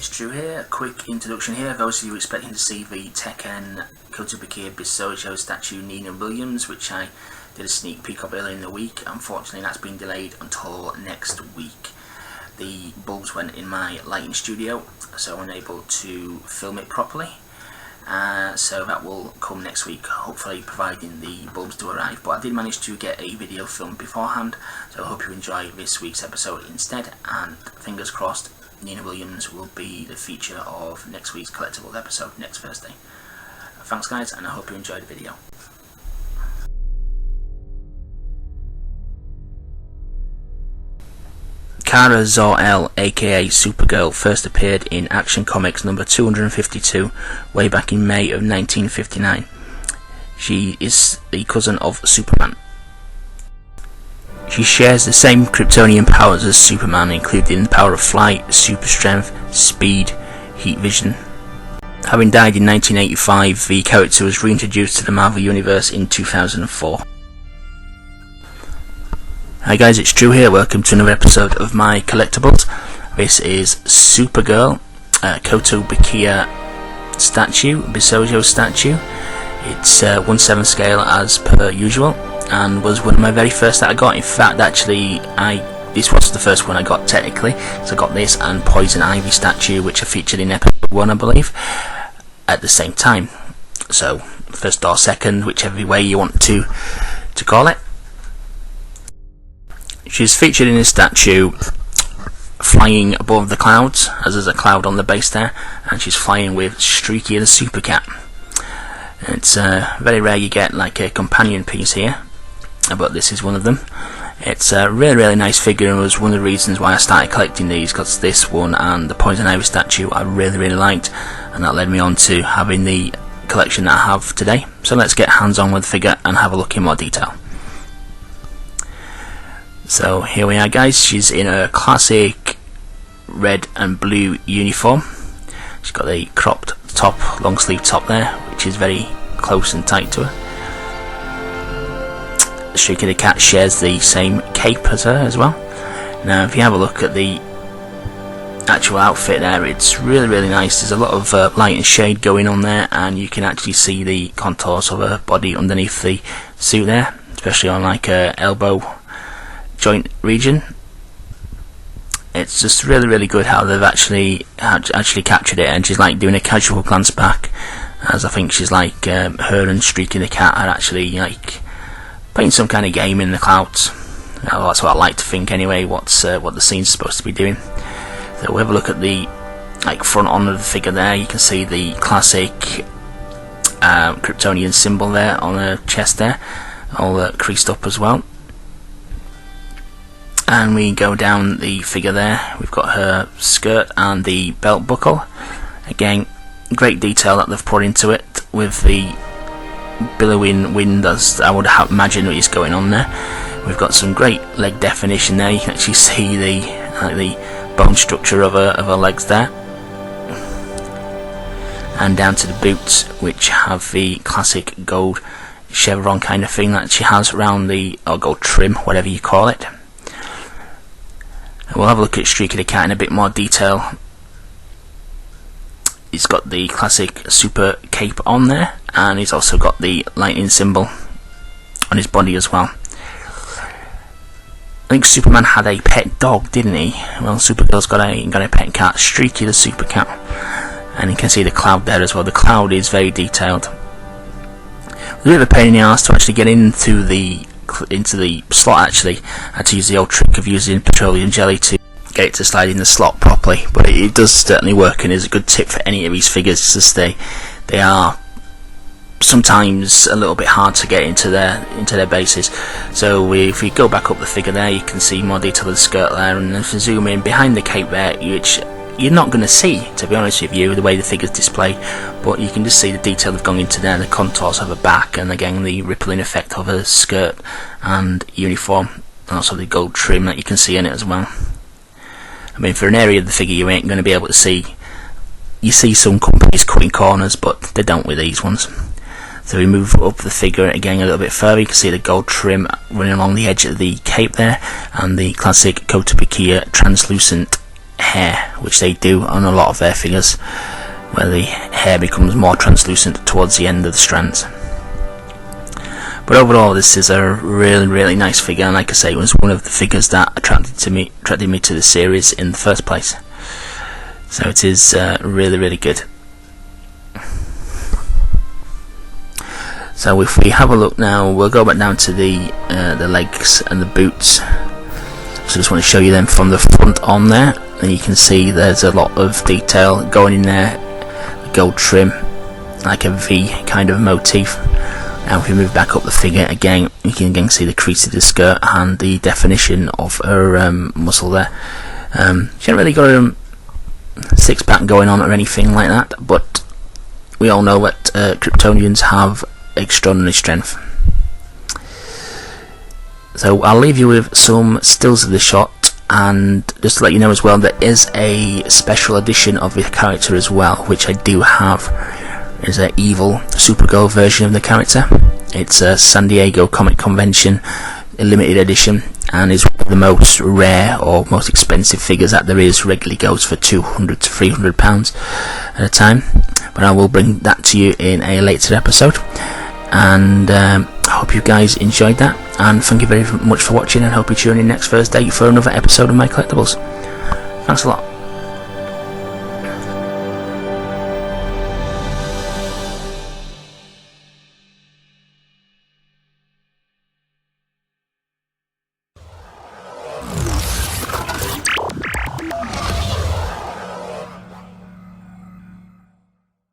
it's Drew here. A quick introduction here. Those of you expecting to see the Tekken Kotobukiya Bishoujo statue Nina Williams, which I did a sneak peek of earlier in the week. Unfortunately, that's been delayed until next week. The bulbs went in my lighting studio, so I'm unable to film it properly. So that will come next week, hopefully providing the bulbs do arrive. But I did manage to get a video filmed beforehand, so I hope you enjoy this week's episode instead, and fingers crossed Nina Williams will be the feature of next week's Collectibles episode next Thursday. Thanks guys, and I hope you enjoyed the video. Kara Zor-El, aka Supergirl, first appeared in Action Comics number 252 way back in May of 1959. She is the cousin of Superman. She shares the same Kryptonian powers as Superman, including the power of flight, super strength, speed, heat vision. Having died in 1985, the character was reintroduced to the Marvel Universe in 2004. Hi guys, it's Drew here. Welcome to another episode of my Collectibles. This is Supergirl Kotobukiya Bishoujo statue. It's 1/7 scale as per usual, and was one of my very first that I got. In fact, actually, this was the first one I got technically. So I got this and Poison Ivy statue, which are featured in episode 1, I believe, at the same time. So first or second, whichever way you want to call it. She's featured in this statue flying above the clouds, as there's a cloud on the base there, and she's flying with Streaky the Super Cat. It's very rare you get like a companion piece here, but this is one of them. It's a really nice figure, and was one of the reasons why I started collecting these, because this one and the Poison Ivy statue I really liked, and that led me on to having the collection that I have today. So let's get hands on with the figure and have a look in more detail. So here we are guys, she's in a classic red and blue uniform. She's got a cropped top, long sleeve top there, which is very close and tight to her. Streaky the Cat shares the same cape as her as well. Now if you have a look at the actual outfit there, it's really nice. There's a lot of light and shade going on there, and you can actually see the contours of her body underneath the suit there, especially on like her elbow joint region. It's just really good how they've actually captured it, and she's like doing a casual glance back, as I think she's like her and Streaky the Cat are actually like playing some kind of game in the clouds. Well, that's what I like to think anyway, what the scene's supposed to be doing. So we'll have a look at the like front on of the figure there. You can see the classic Kryptonian symbol there on her chest there, all creased up as well. And we go down the figure there, we've got her skirt and the belt buckle. Again, great detail that they've put into it, with the billowing wind as I would imagine is going on there. We've got some great leg definition there. You can actually see the bone structure of her legs there. And down to the boots, which have the classic gold chevron kind of thing that she has around the, or gold trim, whatever you call it. We'll have a look at Streaky the Cat in a bit more detail. He's got the classic super cape on there, and he's also got the lightning symbol on his body as well. I think Superman had a pet dog, didn't he? Well, Supergirl's got a pet cat, Streaky the Super Cat, and you can see the cloud there as well. The cloud is very detailed. A bit of a pain in the arse to actually get into the slot. Actually, I had to use the old trick of using petroleum jelly to get it to slide in the slot properly, but it does certainly work, and is a good tip for any of these figures, as they are sometimes a little bit hard to get into their bases. So if we go back up the figure there, you can see more detail of the skirt there, and if you zoom in behind the cape there, which you're not going to see, to be honest with you, the way the figure's displayed, but you can just see the detail they've gone into there, the contours of her back, and again the rippling effect of her skirt and uniform, and also the gold trim that you can see in it as well. I mean, for an area of the figure you ain't going to be able to see. You see some companies cutting corners, but they don't with these ones. So we move up the figure again a little bit further. You can see the gold trim running along the edge of the cape there, and the classic Kotobukiya translucent hair, which they do on a lot of their figures, where the hair becomes more translucent towards the end of the strands. But overall, this is a really nice figure, and like I say, it was one of the figures that attracted me to the series in the first place. So it is really good. So if we have a look now, we'll go back down to the legs and the boots. So just want to show you them from the front on there, and you can see there's a lot of detail going in there. The gold trim, like a V kind of motif. And if we move back up the figure again, you can again see the crease of the skirt and the definition of her muscle there. She hasn't really got a six-pack going on or anything like that, but we all know that Kryptonians have extraordinary strength. So I'll leave you with some stills of the shot, and just to let you know as well, there is a special edition of the character as well, which I do have. Is an evil Supergirl version of the character. It's a San Diego Comic Convention, a limited edition, and is one of the most rare or most expensive figures that there is. Regularly goes for £200 to £300 at a time, but I will bring that to you in a later episode. And I hope you guys enjoyed that, and thank you very much for watching, and hope you tune in next Thursday for another episode of my Collectibles. Thanks a lot.